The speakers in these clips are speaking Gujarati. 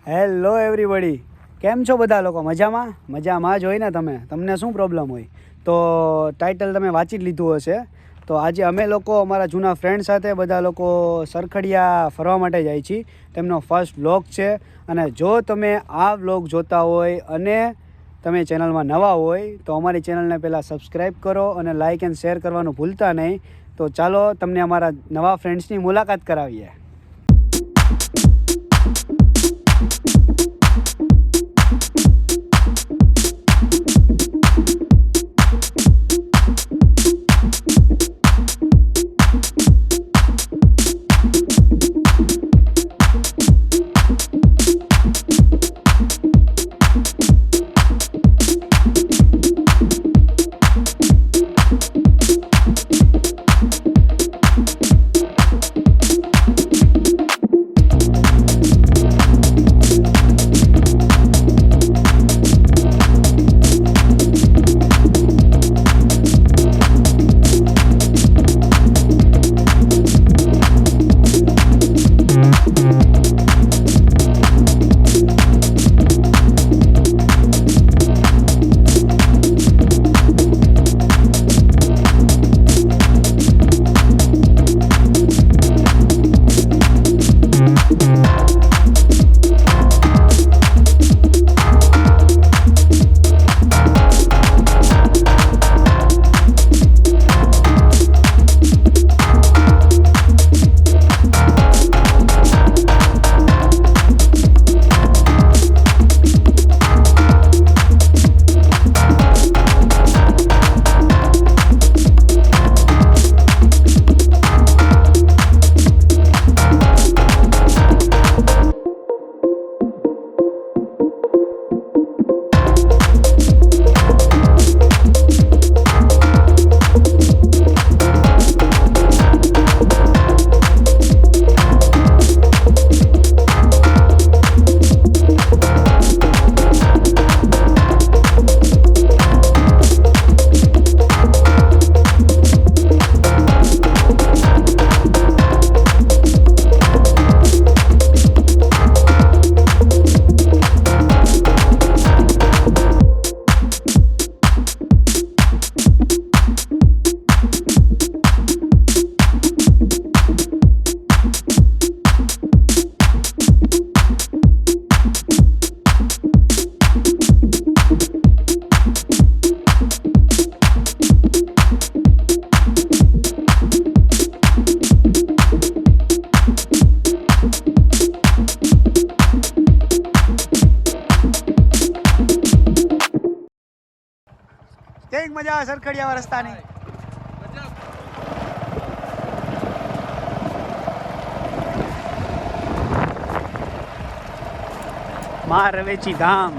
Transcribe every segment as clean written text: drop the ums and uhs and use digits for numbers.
હેલો એવરીબડી, કેમ છો બધા લોકો? મજામાં જ હોય ને? તમને શું પ્રોબ્લેમ હોય? તો ટાઇટલ તમે વાંચી જ લીધું હશે. તો આજે અમે લોકો અમારા જૂના ફ્રેન્ડ સાથે બધા લોકો સરખડિયા ફરવા માટે જાય છીએ. તેમનો ફર્સ્ટ વ્લોગ છે. અને જો તમે આ વ્લોગ જોતા હોય અને તમે ચેનલમાં નવા હોય તો અમારી ચેનલને પહેલાં સબસ્ક્રાઈબ કરો અને લાઇક એન્ડ શેર કરવાનું ભૂલતા નહીં. તો ચાલો તમને અમારા નવા ફ્રેન્ડ્સની મુલાકાત કરાવીએ. કેવી મજા આવે સરખડિયા રસ્તાની? મા રવેચી ધામ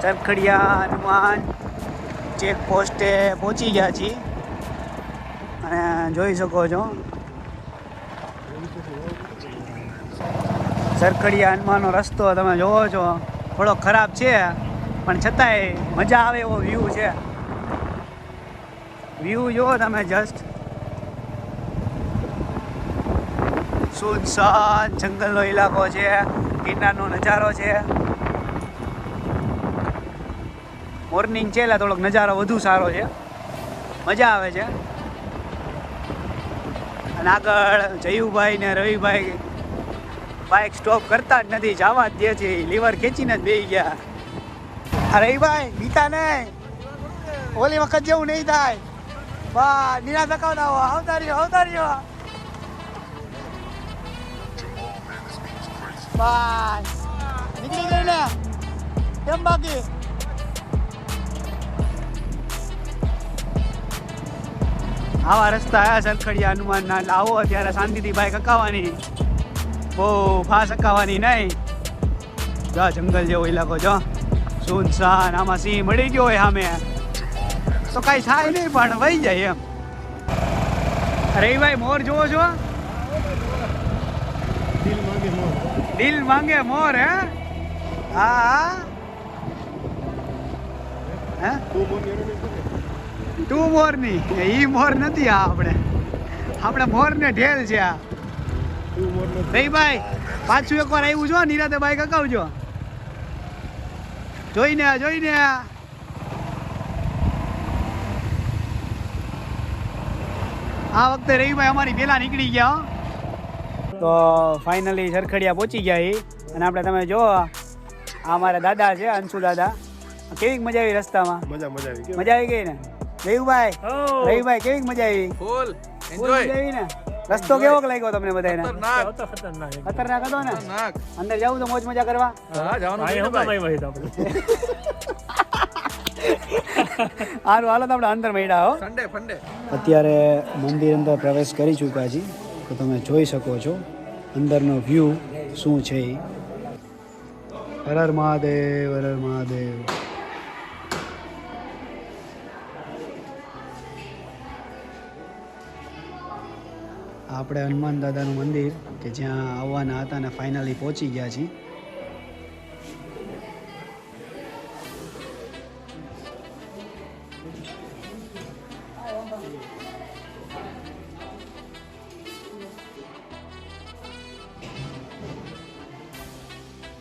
સરખડિયા હનુમાન ચેક પોસ્ટે પહોંચી ગયા છીએ અને જોઈ શકો છો સરખડિયા હનુમાનનો રસ્તો તમે જોવો છો, થોડો ખરાબ છે પણ છતાંય મજા આવે એવો વ્યૂ છે. વ્યૂ જુઓ તમે, જસ્ટ સુનસાન જંગલનો ઇલાકો છે, ગિરનારનો નજારો છે. મોર્નિંગ છે એટલે થોડોક નજારો વધુ સારો છે, મજા આવે છે. અને આગળ જયુભાઈ ને રવિભાઈ બાઇક સ્ટોપ કરતા જ નથી, જવા જ દે છે, લીવર ખેંચીને જ બેસી ગયા. રવિભાઈ બીતા નહીં, ઓલી વખત જેવું નહીં થાય. વાહ, નીના ધકાવતા હો, આવતા રહ્યો. બસ નીકળી ગઈ ને? કેમ બાકી? આવા રસ્તા આયા સરખડિયા હનુમાનના, આવો ત્યારે શાંતિથી બાઈક હકાવવાની, બહુ ફાસ હકાવવાની નહીં. જો જંગલ જેવો ઇલાકો, જો સુનસાન. આમાં સિંહ મળી ગયો હોય સામે તો કાંઈ થાય નહીં, પણ વહી જાય એમ. રવિભાઈ મોર જોવો છો? દિલ માંગે મોર. હે? હા. હે? તું મોર ની, ઈ મોર નથી. આપણે મોર ને ઢેલ છે આ. ભાઈ પાછું એકવાર આવ્યું છો નિરાતે બાઈક હકાવજો. જોઈને આ વખતે રવિભાઈ અમારી પેલા નીકળી ગયા હો. તો ફાઇનલી સરખડિયા પહોંચી ગયા એ અને આપણે તમે જો આ અમારા દાદા છે અંશુ દાદા. કેવી મજા આવી રસ્તામાં? મજા આવી ગઈ ને રવિભાઈ કેવી મજા આવી? ફૂલ એન્જોય ને. રસ્તો કેવો લાગ્યો તમને બધાને? ખતરનાક હતો ને? અંદર જાવું તો મોજ મજા કરવા? હારું હાલો તો આપણે અંદર મળ્યા હો. અત્યારે મંદિર અંદર પ્રવેશ કરી ચૂક્યા છીએ તો તમે જોઈ શકો છો અંદરનો વ્યૂ શું છે. હર હર મહાદેવ, હર હર મહાદેવ. આપણે હનુમાન દાદાનું મંદિર કે જ્યાં આવવાના હતા ને ફાઇનલી પહોંચી ગયા છીએ.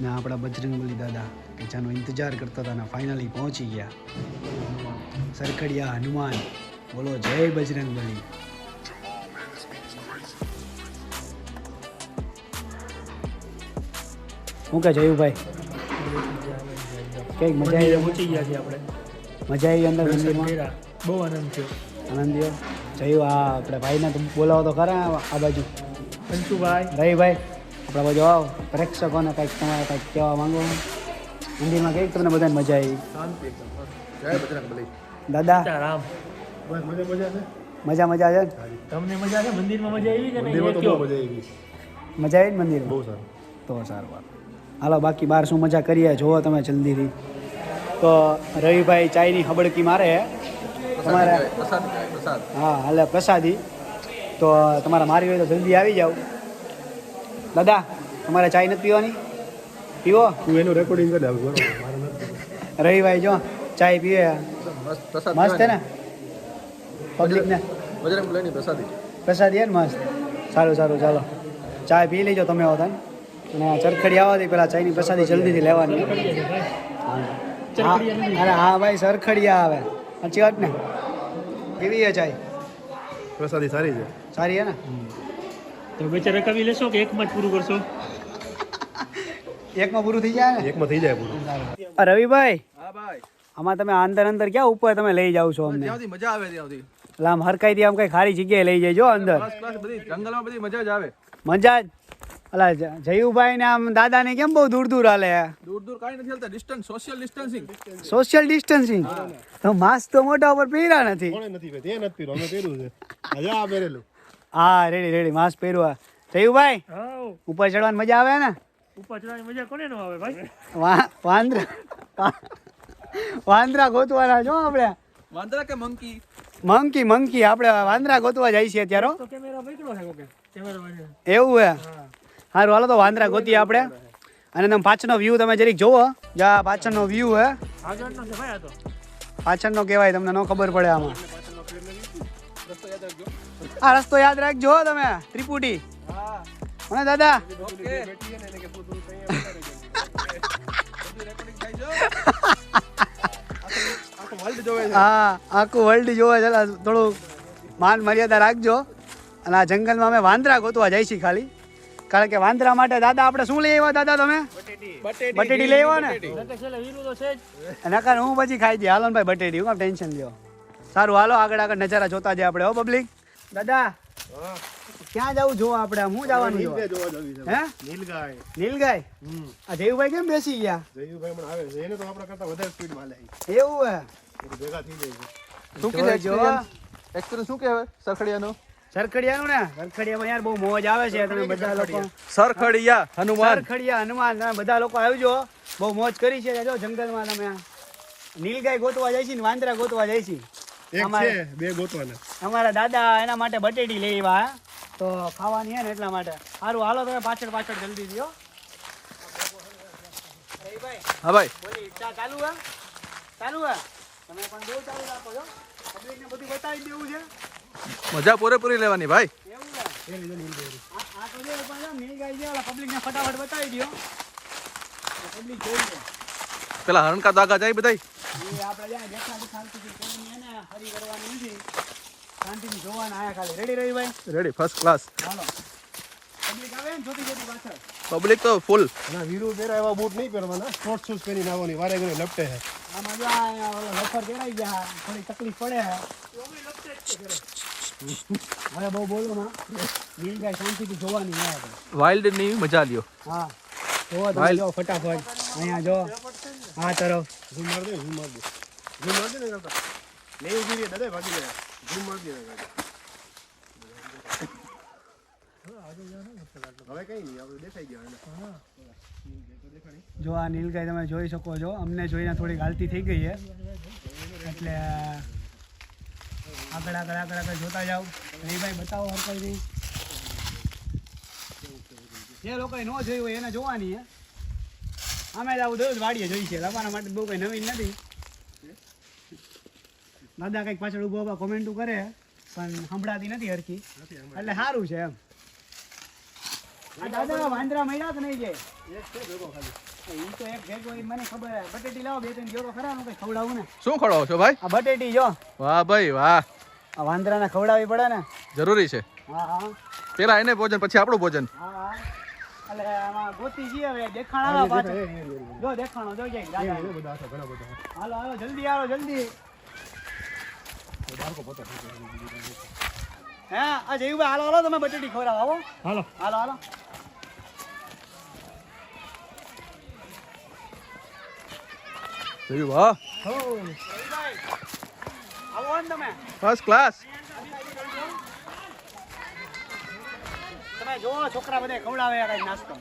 ને આપણા બજરંગબલી દાદા કે જેનો ઇંતજાર કરતા હતા ને ફાઇનલી પહોંચી ગયા. સરખડિયા હનુમાન બોલો જય બજરંગબલી. શું કે જયુભાઈ કઈક મજા આવી? પહોંચી ગયા છીએ આપણે. મજા આવી અંદર મંદિરમાં? બહુ આનંદ થયો. આનંદ થયો. જયુ આ આપણે ભાઈને તો બોલાવો તો ખરા આ બાજુ. અંશુભાઈ, રવિભાઈ આપણા બાજુ આવો. પ્રેક્ષકોને કંઈક તમારે કંઈક કહેવા માંગો? મંદિરમાં કઈક તમને બધાને મજા આવી? જય બજરંગબલી. દાદા રામ મજા છે? તમને મજા છે? મંદિરમાં મજા આવી કે નહીં? મજા આવી ને મંદિરમાં? બહુ સારું. તો સારું હાલો બાકી બહાર શું મજા કરીએ જોવો તમે જલ્દીથી. તો રવિભાઈ ચાયની હબડકી મારે તમારે. હા હાલે પ્રસાદી. તો તમારે મારી હોય તો જલ્દી આવી જાઓ. દાદા તમારે ચાય નથી પીવાની? પીવો. તું એનું રેકોર્ડિંગ કરી આવ. રવિભાઈ જો ચાય પીવે મસ્ત છે ને પબ્લિકને. બજરંગબલીની પ્રસાદી ને મસ્ત. સારું ચાલો ચાય પી લેજો તમે આવો થાય. અને ચરખડી આવવાથી પેલા ચાયની પ્રસાદી જલ્દીથી લેવાની. અરે હા ભાઈ સરખડિયા આવે. સાચી વાત ને? કેવી છે ચાય? પ્રસાદી સારી છે. સારી છે ને? તો બેચા રકાવી લેશો કે એકમાં જ પૂરું કરશો? એકમાં પૂરું થઈ જાય ને? એકમાં થઈ જાય પૂરું. રવિભાઈ હા ભાઈ આમાં તમે અંદર ક્યાં ઉપર તમે લઈ જાવ છો અમને? જ્યાંથી મજા આવે ત્યાંથી. એટલે આમ હરકાઈથી આમ કઈ ખારી જગ્યાએ લઈ જજો અંદર. બધી જંગલમાં બધી મજા જ આવે. મજા જ. અલા જયુભાઈ ને આમ દાદા ને કેમ બહુ દૂર હાલે? દૂર કાઈ નથી હાલતા. Distance social distancing. તો માસ્ક તો મોઢા ઉપર પહેર્યા નથી. હા રેડી માસ્ક પહેરવા. જયુભાઈ ઉપર ચડવાની મજા આવે ને? ઉપર ચડવાની મજા કોને ન આવે ભાઈ? વાંદરા ગોતવાના છો આપણે. વાંદરા કે મંકી આપણે વાંદરા ગોતવા જાય છે અત્યારે. તો કેમેરા પકડો છે કે કેમેરા એવું હે? સારું હાલો તો વાંદરા ગોતીએ આપણે. અને તમે પાછળનો વ્યૂ તમે જરીક જોવો. જા પાછળનો વ્યૂ હે. આગળનો છે ભાઈ. આ તો પાછળનો કહેવાય તમને ન ખબર પડે આમાં. આ રસ્તો યાદ રાખજો તમે ત્રિપુટી. હા દાદા હા આખું વર્લ્ડ જોવે છે. થોડું માન મર્યાદા રાખજો. અને આ જંગલમાં અમે વાંદરા ગોતવા જાય છીએ ખાલી. કારણ કે વાંદરા માટે દાદા આપણે શું લઈ આવ્યા? દાદા તમે બટેટી લઈ આવ્યા ને? નકર હું પછી ખાઈ દઈએ. હાલો ભાઈ બટેટી હું ટેન્શન લ્યો. સારું હાલો આગળ નજારા જોતા જાય આપણે. હો પબ્લિક. દાદા ક્યાં જવું જોવા આપણે? હું જવાનું હે? નીલગાય. આ જયુભાઈ કેમ બેસી ગયા? જયુભાઈ પણ આવે છે. એને તો આપણા કરતા વધારે સ્પીડમાં લે. એવું હે? ભેગા થઈ જાય છે. શું કીધું એક્સપિરિયન્સ શું કહેવાય સરખડિયાનો? સરખડિયાનું ને સરખડિયામાં યાર બહુ મોજ આવે છે. તમે બધા લોકો સરખડિયા હનુમાન તમે બધા લોકો આવજો. બહુ મોજ કરી છે. જો જંગલમાં તમે નીલગાય ગોતવા જાય છે ને વાંદરા ગોતવા જાય છે. અમારા દાદા એના માટે બટેટી લઈ આવ્યા તો ખાવાની હે ને એટલા માટે. સારું હાલો તમે પાછળ જલ્દી દો. હા ભાઈ ચાલુ હે તમે પણ બહુ ચાલુ રાખો છો. પબ્લિકને બધું બતાવી દેવું છે. મજા પૂરેપૂરી લેવાની ભાઈ. એવું છે? આ તો જે પણ નીલગાય છે પબ્લિકને ફટાફટ બતાવી દો. પબ્લિક જોઈ લે. પેલા હરણકા દાગા જાય બધાય એ આપણે જ્યાં દેખાડી શાંતિથી કોઈને એને હરી કરવાની નથી, શાંતિથી જોવાના આયા ખાલી. રેડી રવિભાઈ? Ready first class. હાલો. પબ્લિક આવે ને જોતી જોતી પાછળ. પબ્લિક તો ફૂલ. ના વીરુ પહેરા એવા બૂટ નહીં પહેરવાના, સ્પોર્ટ શૂઝ પહેરીને આવવાની, વારે ઘરે લપટે છે. આમાં જો આ ઓલા લફર પહેરાઈ ગયા, થોડી તકલીફ પડે છે. હવે બહુ બોલો માં, નીલગાય શાંતિથી જોવાની છે આપણે. વાઇલ્ડ ની મજા લ્યો. હા જોવો તમે, જો ફટાફટ અહીંયા જો આ તરફ. ઝૂમ માર દે, ઝૂમ માર દે, ઝૂમ માર દે ને કરતા નહીં ઉભી રહી દાદા, ભાગી જાય. ઝૂમ માર દે હવે કઈ નહીં, આપણે દેખાઈ ગયા. જો આ નીલગાય તમે જોઈ શકો છો, અમને જોઈને થોડીક હાલતી થઈ ગઈ છે, એટલે આગળ આગળ આગળ આગળ જોતા જાઓ. ભાઈ બતાવો હરકલજી. જે લોકોએ ન જોયું હોય એને જોવાની છે. અમે જ આવું દરરોજ વાડીએ જોઈ છે, લખવાના માટે બહુ કંઈ નવીન નથી. દાદા કંઈક પાછળ ઊભો ઊભા કોમેન્ટો કરે પણ સંભળાતી નથી હરખી, એટલે સારું છે એમ. આ દાદા વાંદરા મળ્યા કે નહીં? જે ઈ તો એક ભેગો ઈ મને ખબર હે. બટેટી લાવો, બે ત્રણ જોરો ખરા નું કઈ ખવડાવું ને. શું ખવડાવો છો ભાઈ? આ બટેટી જો, વાહ ભાઈ વાહ, આ વાંદરાને ખવડાવવી પડે ને. જરૂરી છે. હા હા પેલા એને ભોજન પછી આપણું ભોજન. હા હા. એટલે આમાં ગોતી જી હવે દેખાણ આવે પાછળ. જો દેખાણો જો જાય દાદા. બધા છે, ઘણા બધા. હાલો હાલો જલ્દી આવો જલ્દી. હે આ જયુભાઈ હાલો હાલો તમે બટેટી ખવડાવો. આવો હાલો. હાલો હાલો. જોયું વાહ, હો જયુભાઈ આવો ને તમે. First class. તમે જો છોકરા બધા ખવડાવે કઈ નાસ્તો.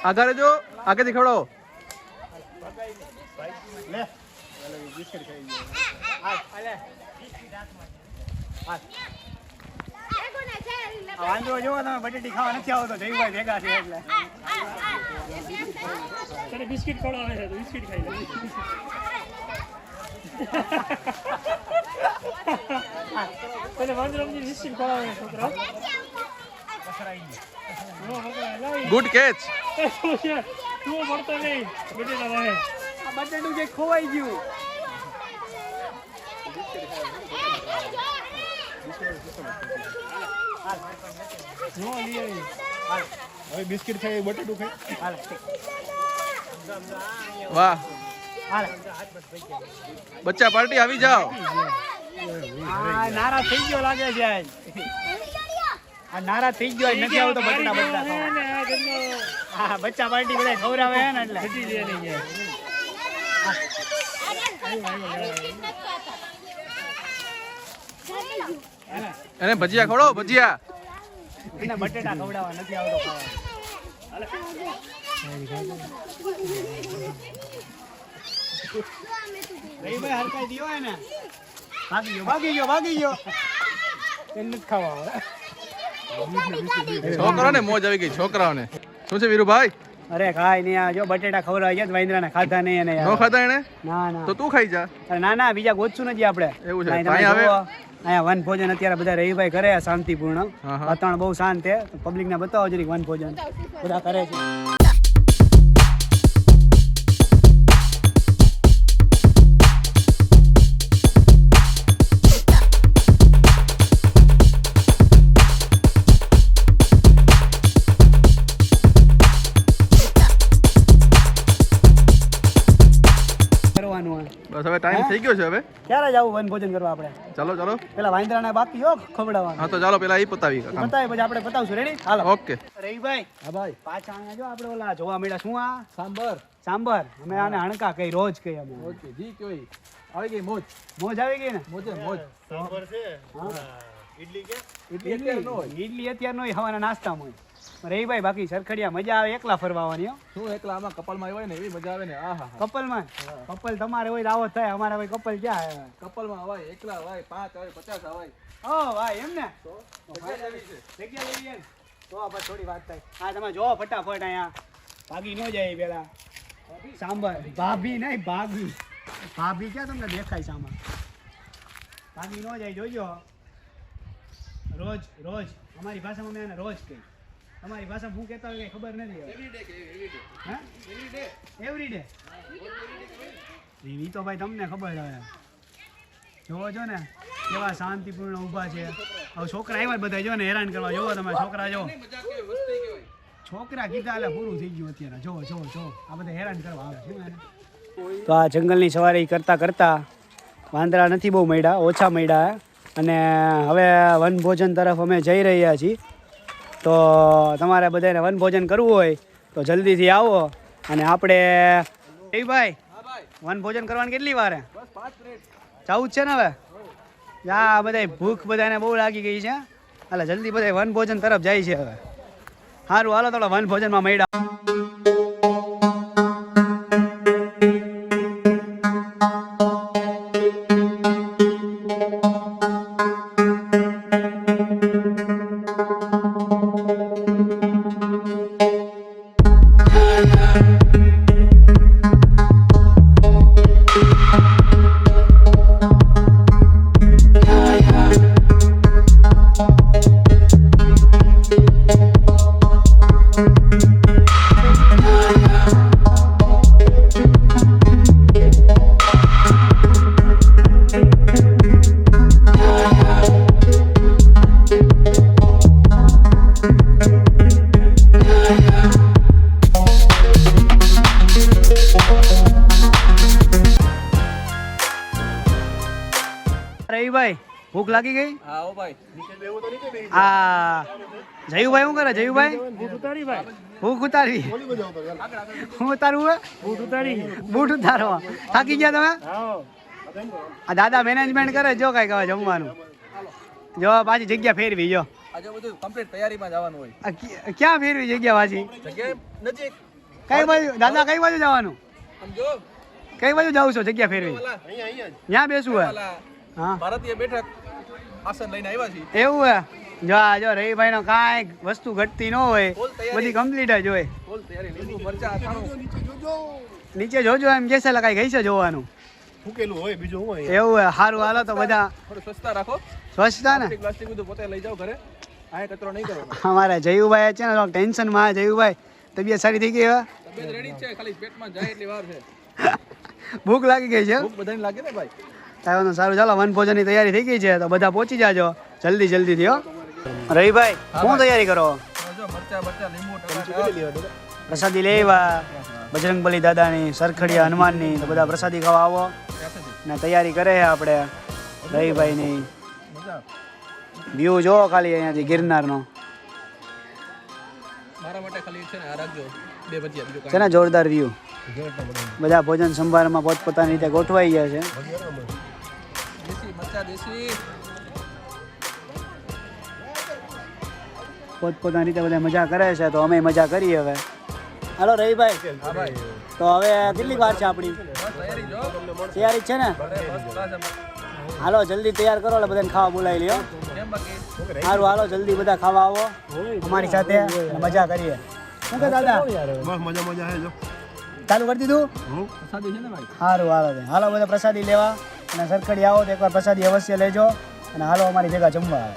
આગળ જો, આગળથી ખવડાવો. લે બિસ્કિટ ખાઈ ગયો. હાલ હાલે. હાલ. આ વાંદરો જોવો તમે બટેટી ખાવા નથી આવતો, જયુભાઈ ભેગા છે એટલે. તને બિસ્કિટ ખવડાવે છે તો બિસ્કિટ ખાઈ લે. તને વાંદરામજી બિસ્કિટ ખવડાવે છે છોકરા. નો પકડાય, લાવી. Good catch. એ શું છે? તું મળતો નહીં બટેટા વાહે. આ બટેટું જે ખોવાઈ ગયું. નો લઈ આવી. હવે બિસ્કિટ ખાઈ, બટેટું ખાઈ. હાલ વાહ, હાલ. બચ્ચા પાર્ટી આવી જાઓ. આ નારાજ થઈ ગયો લાગે છે આજ. આ નારાજ થઈ ગયો આજ, નથી આવતો બટેટા બટેટા ખાવા. ને આ ઘરનો હા બચ્ચા પાર્ટી બધા ખવડાવે હે ને એટલે. ઘટી લે નહીં જાય. એને ભજીયા ખવડાવો, ભજીયા. એને બટેટા ખવડાવવા નથી આવતો ખાવા. રહીભાઈ હરકાઈ દિયો હે ને. ભાગી ગયો ભાગી ગયો ભાગી ગયો. એને નથી ખાવા હવે. છોકરાઓને મોજ આવી ગઈ, છોકરાઓને. શું છે વીરુભાઈ? અરે ખાય નહીં, આ જો બટેટા ખવડાવી ગયા વાંદરાને ખાધા નહીં એને નો યાર. ખાધા એને? ના ના તો તું ખાઈ જા. અરે ના ના બીજા ગોતશું નથી આપણે. એવું છે. અહીં તમે અહીં આવે? જુઓ, અહીંયા વન ભોજન અત્યારે બધા રવિભાઈ કરે છે શાંતિપૂર્ણ. હા, હા. વાતાવરણ બહુ શાંત છે. પબ્લિક ને બતાવો જરીક વન ભોજન બધા કરે છે. કરવાનું હોય. બસ હવે ટાઈમ થઈ ગયો છે. હવે ક્યારે જવું વન ભોજન કરવા આપણે? ચાલો ચાલો. પેલા વાંદરાને બાકી હો ખવડાવવાનું. હા તો ચાલો પેલા એ પતાવી કામ. બતાવે પછી આપણે બતાવશું. રેડી? હાલો. ઓકે. રવિભાઈ હા ભાઈ, પાછા અહીંયા જો આપણે ઓલા જોવા મળ્યા. શું આ સાંભર. સાંભર? અમે આને હણકા કઈ રોજ કઈ અમે. ઓકે જી કઈ આવી ગઈ મોજ. મોજ આવી ગઈ ને. મોજે મોજ. હા. ઈડલી કે ઈડલી અત્યાર નો હવાના નાસ્તામાં હોય. રવિભાઈ બાકી સરખડિયા મજા આવે એકલા ફરવા આવવાની હો. શું એકલા આમાં કપલમાં હોય ને એવી મજા આવે ને. આહા કપલમાં કપલ તમારે હોય તો આવો જ થાય. અમારે ભાઈ કપલ ક્યાં આવે? કપલમાં હોય, એકલા હોય, 5 હોય, 50 હોય. ઓ ભાઈ એમ ને જગ્યા લેવી છે ને? તો આપણે થોડી વાત થાય. હા તમે જો ફટાફટ અહીંયા ભાગી ન જાય પેલા સાંભર. ભાભી નહીં ભાભી. ભાભી ક્યાં તમને દેખાય સામા? ભાગી ન જાય જોજો. રોજ રોજ અમારી ભાષામાં મેં એને રોજ કહી. તમારી ભાષામાં હું કહેતા હોય કઈ ખબર નથી. હા? એવરી ડે એ તો ભાઈ તમને ખબર હવે જોવો છો ને કેવા શાંતિપૂર્ણ ઊભા છે. હવે છોકરા આવ્યા બધા જો ને હેરાન કરવા. જોવો તમે છોકરા જો છોકરા કીધા એટલે પૂરું થઈ ગયું અત્યારે. જોવો જોવો જોવો આ બધા હેરાન કરવા આવે છે. તો આ જંગલની સવારી કરતાં કરતાં વાંદરા નથી બહુ મળ્યા, ઓછા મળ્યા અને હવે વનભોજન તરફ અમે જઈ રહ્યા છીએ. તો તમારે બધાને વનભોજન કરવું હોય તો જલ્દીથી આવો અને આપણે એ ભાઈ વનભોજન કરવાની કેટલી વાર હે? જવું જ છે ને હવે? આ બધા ભૂખ બધાને બહુ લાગી ગઈ છે એટલે જલ્દી બધા વનભોજન તરફ જાય છે હવે. સારું હાલો થોડા વનભોજનમાં મળ્યા. રવિભાઈ ભૂખ લાગી ગઈ? હા ઓ ભાઈ આ જયુભાઈ શું કરે? જયુભાઈ ભૂખ ઉતારવી. હું ઉતારવું હે? બૂટ ઉતારવા. થાકી ગયા તમે? આ દાદા મેનેજમેન્ટ કરે જો કઈ કહે જમવાનું. જો પાછી જગ્યા ફેરવી જો. આજે બધું કમ્પ્લીટ તૈયારીમાં જવાનું હોય. ક્યાં ફેરવી જગ્યા પાછી? જગ્યાએ નજીક કઈ બાજુ દાદા? કઈ બાજુ જવાનું? સમજો કઈ બાજુ જાવ છો જગ્યા ફેરવી? ત્યાં બેસવું હે? હા ભારતીય બેઠક આસન લઈને આવ્યા છીએ. એવું હે? જો આ જો રવિભાઈ નો કાંઈ વસ્તુ ઘટતી ન હોય, બધી કમ્પ્લીટ જ હોય. ફૂલ તૈયારી. લીંબુ મરચા અથાણું નીચે જોજો એમ કેસે લગાઈ ગઈ છે જોવાનું. ફૂકેલું હોય બીજું શું હોય? એવું હે? સારું હાલો તો બધા થોડું સ્વચ્છતા રાખો. સ્વચ્છતા ને પ્લાસ્ટિક બધું પોતે લઈ જાઓ ઘરે. આ કચરો નહીં કરો. અમારા જયુભાઈ છે ને ટેન્શનમાં. જયુભાઈ તબિયત સારી થઈ ગઈ હવે? તબિયત રેડી છે, ખાલી પેટમાં જાય એટલી વાર છે. ભૂખ લાગી ગઈ છે? ભૂખ બધાને લાગે ને ભાઈ. તાવાનું સારું. ચાલો વનભોજનની તૈયારી થઈ ગઈ છે તો બધા પહોંચી જાજો જલ્દી જલ્દીથી હો. રવિભાઈ શું તૈયારી કરો? જો મરચા બરચા લીંબુ ટમાટર પ્રસાદી લેવા બજરંગબલી દાદાની, સરખડિયા હનુમાનની. તો બધા પ્રસાદી ખાવા આવો ને તૈયારી કરે છે આપણે રવિભાઈની. વ્યૂ જો ખાલી અહીંયાથી ગિરનારનો મારા માટે ખાલી છે ને આ રાખજો 2 ભજીયા બીજું છે ને જોરદાર વ્યૂ. બધા ભોજન સંભારમાં પોતપોતાની રીતે ગોઠવાઈ ગયા છે. દેશી મરચા દેશી. પોતપોતાની રીતે બધા મજા કરે છે તો અમે મજા કરીએ હવે. હાલો રવિભાઈ હા ભાઈ તો હવે કેટલી વાર છે આપણી તૈયારી જો તૈયારી જ છે ને? હાલો જલ્દી તૈયાર કરો એટલે બધાને ખાવા બોલાવી લ્યો. કેમ બાકી સારું હાલો જલ્દી બધા ખાવા આવો અમારી સાથે અને મજા કરીએ. શું કે દાદા બસ મજા હે જો. ચાલુ કરી દીધું? પ્રસાદી છે ને ભાઈ. સારું હાલો હાલો બધા પ્રસાદી લેવા અને સરખડી આવો તો એકવાર પ્રસાદી અવશ્ય લેજો અને હાલો અમારી ભેગા જમવા આવે.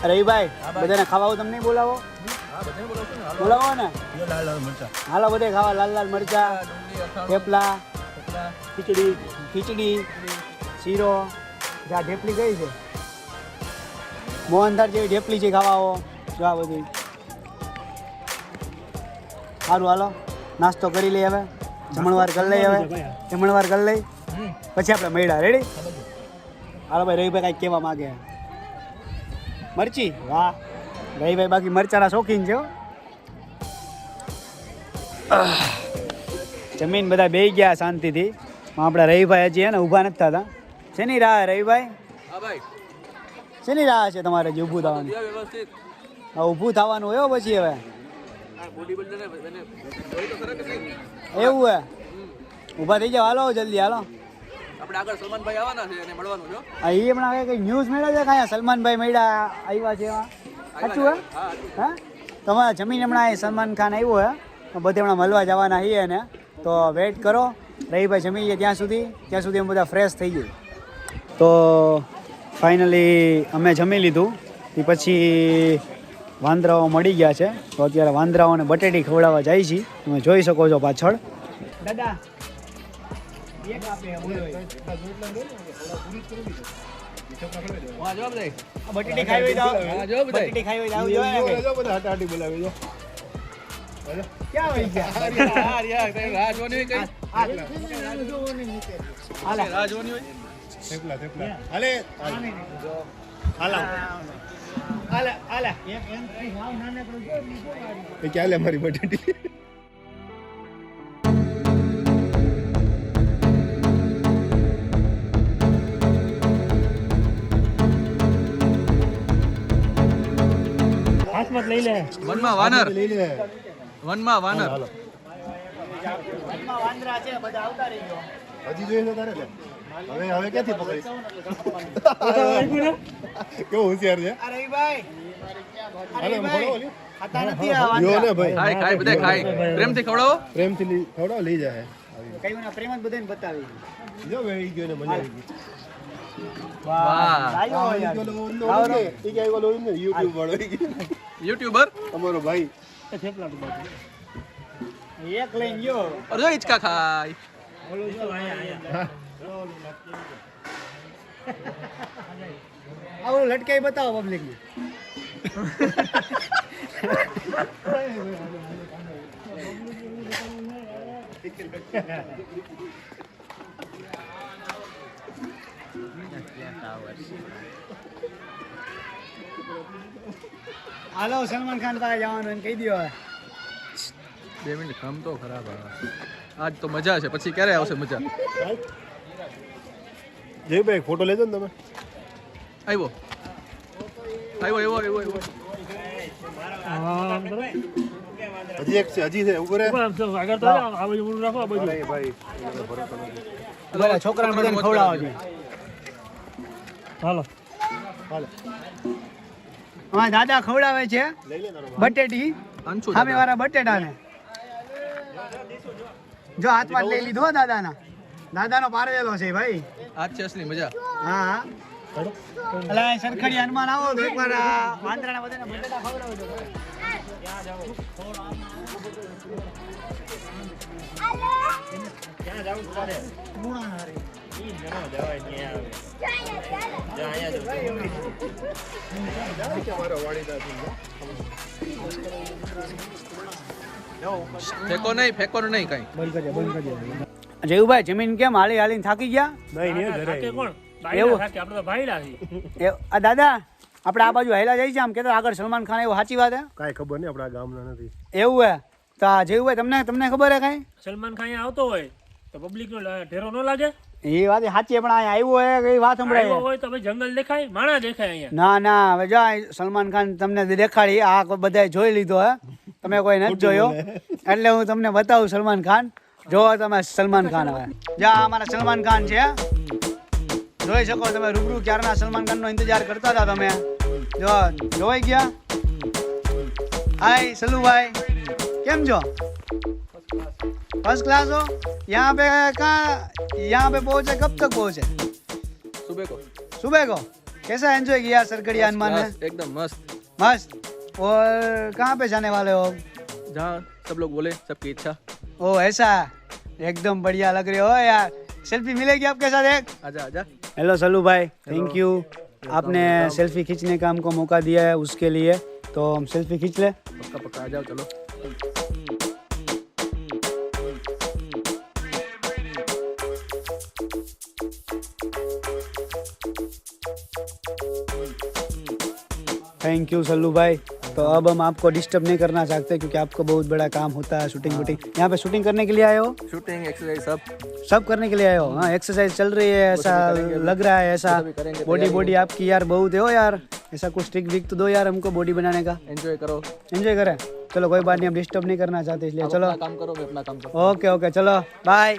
રવિભાઈ બધાને ખાવા આવું તમને બોલાવો? હા બધાને બોલાવો છો ને. બોલાવો ને. લાલ મરચા હાલો બધે ખાવા. લાલ લાલ મરચા, ડુંગળી અથાણું થેપલા, થેપલા, ખીચડી, શીરો. જ્યાં ઢેપલી કઈ છે? મોહનથાળ જેવી ઢેપલી છે. ખાવા આવો જો આ બધી. સારું હાલો નાસ્તો કરી લઈએ હવે. જમણવાર કરી લઈએ હવે. જમણવાર કરી લઈ પછી આપણે મળ્યા. રેડી? હાલો ભાઈ રવિભાઈ કાંઈક કહેવા માગે. મરચી? વાહ રવિભાઈ બાકી મરચાના શોખીન છે હો. જમીન બધા બેસી ગયા શાંતિથી. આપણા રવિભાઈ હજી ને ઊભા નથી થતા. શેની રાહ રવિભાઈ? હા ભાઈ શેની રાહ છે તમારે હજી ઊભું થવાની? વ્યવસ્થિત હા ઊભું થવાનું હોય પછી હવે. આ બોડી બિલ્ડર ને જોઈ તો ખરા કે નહીં. એવું હે? ઊભા થઈ જાઓ. હાલો જલ્દી હાલો. આપણે આગળ સલમાનભાઈ આવવાના છે અને મળવાનું જો. હા એ હમણાં કંઈક ન્યૂઝ મળ્યા છે કાંઈ સલમાનભાઈ મળ્યા આવ્યા છે એમાં? સાચું હે? હા તમારા જમીન હમણાં અહીં સલમાન ખાન આવ્યો હે તો બધે હમણાં મળવા જવાના છીએ ને તો વેઇટ કરો. રવિભાઈ જમી લઈએ ત્યાં સુધી અમે બધા ફ્રેશ થઈ ગયું. તો ફાઇનલી અમે જમી લીધું એ પછી વાંદરાઓ મળી ગયા છે. તો અત્યારે વાંદરાઓને બટેટી ખવડાવવા જાય છે. તમે જોઈ શકો છો પાછળ. દાદા એક આપે બટેટી ખાવી હોય તો બટેટી ખાવી હોય તો આવજો. બધા હટાટી બોલાવી દો. ક્યાં વળી ગયા? યાર રાહ જોવાની હોય કઈ હાલે. રાહ જોવાની હોય થેપલા હાલે હાલે એક એન્ટ્રી ભાવ નાનકડો જો લીધો મારી. એ ચાલે મારી બટેટી. હાથમાં જ લઈ લે. વનમાં વાનર લઈ લે. વનમાં વાનર હાલો વનમાં વાંદરા છે બધા આવતા રહીજો. હજી જોઈએ તો તારે લે. હવે ક્યાંથી પકડીશ? કેવો હોશિયાર છે. અરે ભાઈ હાલો એમ ફળો લ્યો. ખાતા નથી આ યો વાંદરા. ને ભાઈ ખાય ખાય બધા ખાય પ્રેમથી ખવડાવો પ્રેમથી ખવડાવો લઈ જાય. કયું ના પ્રેમ જ બધાને બતાવી. જો વેઈ ગયો ને મજા આવી ગઈ. વાહ. લાયો યાર. યુટ્યુબ વાળો યુટ્યુબર અમારો ભાઈ. એક લઈને ગયો. અરે જો હિચકા ખાય આવું લટકાઈ બતાવો પબ્લિક ને. હાલો સલમાન ખાન પાસે જવાનું એને કહી દો. 2 મિનિટ કામ તો ખરાબ આજ તો મજા છે પછી ક્યારે આવશે મજા જયભાઈ ફોટો લેજો ને તમે. આવ્યો આવ્યો આવ્યો આવ્યો હજી એક છે હજી છે ઉપર આગળ તો આ બાજુ ઊભું રાખો આ બાજુ. ભાઈ તમારા છોકરાને બધાને ખવડાવો છે. હાલો હાલો અમારા દાદા ખવડાવે છે લઈ લે તારો બટેટી. અંશુ સામે વાળા બટેટાને જો હાથમાં જ લઈ લીધો દાદાના. દાદાનો પારેલો છે ભાઈ. આજ છે અસલી મજા હા અલા સરખડી હનુમાન આવો તો એકવાર આ વાંદરાના બધાને બટેટા ખવડાવજો. ફેંકો નહીં કઈ જયુભાઈ જમીન કેમ હાલી હાલીને થાકી ગયા? થાકે કોણ? એવું? ભાઈલા થાકે, આપણે તો ભાઈલા છીએ. આ દાદા આપણે આ બાજુ હેલા જાય છે આમ કેતો આગળ સલમાન ખાન એવું સાચી વાત હે? કાંઈ ખબર નહીં આપણા ગામના નથી. એવું હે તો આ જયુભાઈ તમને ખબર હે કાંઈ? સલમાન ખાન અહીંયા આવતો હોય તો પબ્લિક નો ઢેરો ન લાગે? એ વાત સાચી પણ અહીંયા આવ્યો હે કઈ વાત આવ્યો સંભળાય? હોય તો ભાઈ જંગલ દેખાય, માણા દેખાય અહીંયા. ના ના હવે જો આ સલમાન ખાન તમને દેખાડી આ બધાએ જોઈ લીધો હે, તમે કોઈ નથી જોયો એટલે હું તમને બતાવું સલમાન ખાન. જોવો તમે સલમાન ખાન. હવે જા અમારા સલમાન ખાન છે, જોઈ શકો તમે રૂબરૂ. ક્યારના સલમાન ખાનનો ઇંતજાર કરતા હતા તમે. જો જોઈ ગયા. હાય સલુભાઈ, કેમ છો? फर्स्ट क्लास हो? यहाँ पे यहाँ पे पहुँचे कब तक पहुँचे? सुबह को सुबह को. कैसा एंजॉय किया सरकड़िया हनुमान ने? एकदम मस्त मस्त. और कहाँ पे जाने वाले हो? जहाँ सब लोग बोले सबकी इच्छा. ओ ऐसा, एकदम बढ़िया लग रहे हो यार. सेल्फी मिलेगी आपके साथ एक? आजा आजा. हेलो सलू भाई, थैंक यू. आपने सेल्फी खींचने का हमको मौका दिया है, उसके लिए तो हम सेल्फी खींच ले. पक्का पक्का आ जाओ चलो. थैंक यू सल्लू भाई. तो अब हम आपको डिस्टर्ब नहीं करना चाहते क्योंकि आपको बहुत बड़ा काम होता है शूटिंग वूटिंग. यहाँ पे शूटिंग करने के लिए आए हो? शूटिंग एक्सरसाइज सब करने के लिए आए हो? हाँ एक्सरसाइज चल रही है ऐसा लग रहा है. ऐसा बॉडी आपकी यार बहुत है हो यार. ऐसा कुछ ट्रिक विक तो दो यार हमको बॉडी बनाने का. एंजॉय करो. एंजॉय करें. चलो कोई बात नहीं, हम डिस्टर्ब नहीं करना चाहते इसलिए. चलो काम करो, मैं अपना काम करो. ओके ओके चलो बाय.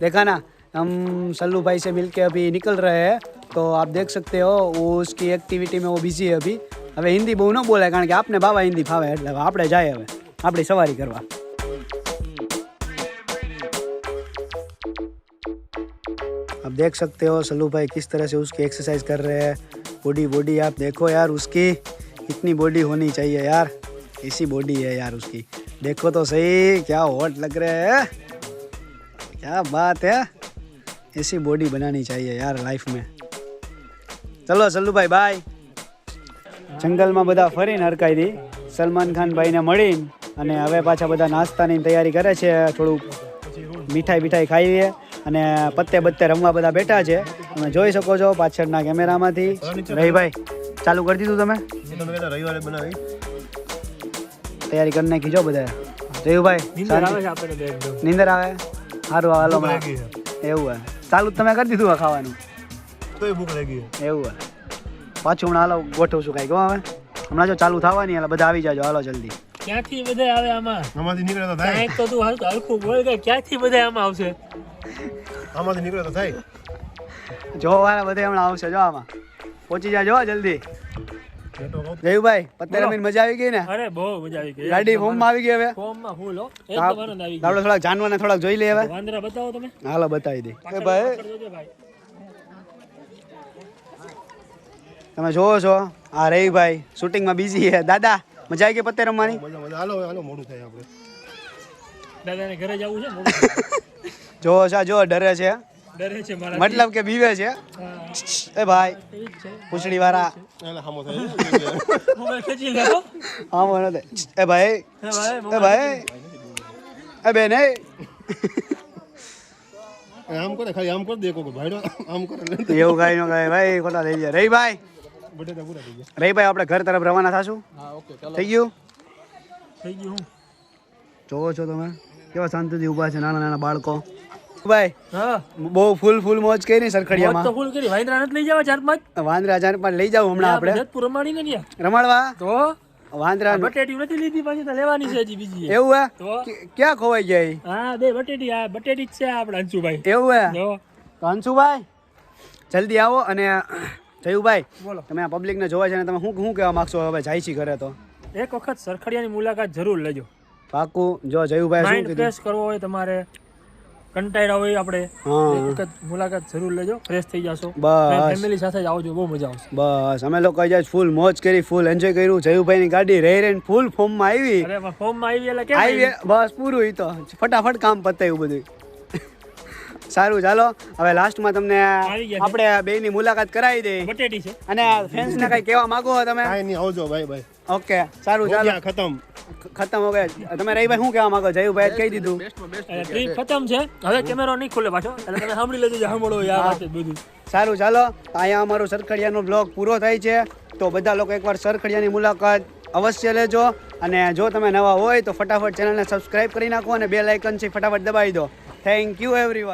देखा ना, हम सल्लू भाई से मिलके अभी निकल रहे हैं तो आप देख सकते हो वो उसकी एक्टिविटी में वो बिजी है अभी. હવે હિન્દી બહુ ન બોલાય કારણ કે આપને બાવા હિન્દી ફાવે એટલે આપણે જાય હવે આપણી સવારી કરવા. आप देख सकते हो सल्लू भाई किस तरह से उसकी एक्सरसाइज कर रहे हैं. बॉडी आप देखो यार उसकी इतनी बॉडी होनी चाहिए यार, ऐसी बॉडी है यार उसकी, देखो तो सही क्या हॉट लग रहे हैं, क्या बात है, ऐसी बॉडी बनानी चाहिए यार लाइफ में। चलो सल्लूभाई बाय। જંગલમાં બધા ફરીને હરકાઈ દી સલમાન ખાન ભાઈને મળીને અને હવે પાછા બધા નાસ્તાની તૈયારી કરે છે, થોડુંક મીઠાઈ ખાઈએ અને પત્તે બત્તે રમવા બધા બેઠા છે, તમે જોઈ શકો છો પાછળના કેમેરામાંથી। રહીભાઈ ચાલુ કરી દીધું તમે? રવિવારે બનાવી તૈયારી કરી નાખી જો બધા? રહીભાઈ નીંદર આવે? સારું હાલો એવું હે, ચાલુ તમે કરી દીધું ખાવાનું? તો ભૂખ લાગી એવું હે, પાછું હમણાં હાલો ગોઠવું છું કાંઈક હવે, હમણાં જો ચાલુ થવાની એટલે બધા આવી જાજો, હાલો જલ્દી। ક્યાંથી બધા આવે આમાં? આમાંથી નીકળે તો થાય, કાંઈક તો તું હલકું બોલ કે ક્યાંથી બધા આમાં આવશે? આમાંથી નીકળે તો થાય। જો વાળા બધા હમણાં આવશે, જો આમાં પહોંચી જાજો જલ્દી। જયુભાઈ પત્તે રમીને મજા આવી ગઈ ને? અરે બહુ મજા આવી ગઈ, ગાડી ફોર્મમાં આવી ગઈ હવે? ફોર્મમાં ફૂલ હો, એકદમ આનંદ આવી ગયો। આપણે થોડાક જાનવાને થોડાક જોઈ લઈએ હવે, વાંદરા બતાવો તમે, હાલો બતાવી દે। પાછળ ભાઈ જોજો ભાઈ। તમે જોવો છો આ રહીભાઈ શૂટિંગમાં બિઝી છે। દાદા મજા આવી ગઈ પત્તે રમવાની? મજા હાલો હાલો મોડું થાય આપણે, દાદાને ઘરે જવું છે, મોડું જોવો છો જો ડરે છે, ડરે છે મારા, મતલબ કે બીવે છે। એ ભાઈ એવી જ છે, પૂછડી વાળા એટલે હામો થાય મોબાઈલ ખેંચી લેવો। હા મને દે। એ ભાઈ હે ભાઈ, એ ભાઈ એ બેન એ આમ કરે ખાલી આમ કરી દે કોક ભાઈડો આમ કરે એવું કાંઈ ન કાંઈ ભાઈ ખોટા થઈ જાય। રહીભાઈ બટેટા પૂરા થઈ ગયા। રહીભાઈ આપણે ઘર તરફ રવાના થશું, હા ઓકે ચાલો થઈ ગયું? થઈ ગયું હું? જોવો છો તમે કેવા શાંતિથી ઊભા છે નાના નાના બાળકો। ભાઈ હા બહુ ફૂલ મોજ કરી મોજ તો સરખડિયામાં, ફૂલ કરી, વાંદરા નથી લઈ જવા ચાર પાંચ? વાંદરા જાન પણ લઈ જાવ હમણાં આપણે જતપુર રમાડીને ને રમાડવા તો વાંદરા। બટેટી નથી લીધી, પાછી તો લેવાની છે હજી બીજી। એવું હે? તો ક્યાં ખોવાઈ ગયા ઈ? હા બે બટેટી, આ બટેટી જ છે આપણા અંશુભાઈ। એવું હે? જો તો અંશુભાઈ જલ્દી આવો। અને જયુભાઈ બોલો, તમે આ પબ્લિકને જોવા છે ને તમે શું કહેવા માંગશો હવે જાય છે ઘરે? તો એક વખત સરખડિયાની મુલાકાત જરૂર લેજો, પાકું। જો જયુભાઈ શું માઇન્ડ કીધું? ફ્રેશ કરવો હોય તમારે, કંટાળ્યા હોય આપણે, હા એક વખત મુલાકાત જરૂર લેજો, ફ્રેશ થઈ જશો। બસ ફેમિલી સાથે જ આવજો, બહુ મજા આવશે। બસ અમે લોકો આજે ફૂલ મોજ કરી, ફૂલ એન્જોય કર્યું। જયુભાઈની ગાડી રહીને ફૂલ ફોર્મમાં આવી અરે ફોર્મમાં આવી એટલે કેમ આવી બસ પૂરું, ઈ તો ફટાફટ કામ પતાવ્યું બધું। સારું ચાલો હવે લાસ્ટમાં તમને આવી ગયા છે। આપણે બેયની મુલાકાત કરાવી દઈએ બટેટી છે? અને ફેન્સને કઈ કહેવા માંગો છો તમે? કાંઈ નહીં આવજો ભાઈ ભાઈ, ઓકે સારું હો ચાલો ગયા ખતમ। ખતમ હો ગયા। તમે રહીભાઈ શું કહેવા માંગો? જયુભાઈ કહી દીધું। બેસ્ટમાં બેસ્ટ ટ્રીપ ખતમ છે, હવે કેમેરો નહીં ખુલે પાછો, એટલે તમે સાંભળી લેજો, જે સાંભળો યાર વાત જ બધું। સારું ચાલો અહીંયા અમારો સરખડિયાનો બ્લોગ પૂરો થાય છે, તો બધા લોકો એકવાર સરખડિયાની મુલાકાત અવશ્ય લેજો। અને જો તમે નવા હોય તો ફટાફટ ચેનલને સબસ્ક્રાઇબ કરી નાખો અને બેલ આઇકન છે ફટાફટ દબાવી દો। Thank you everyone.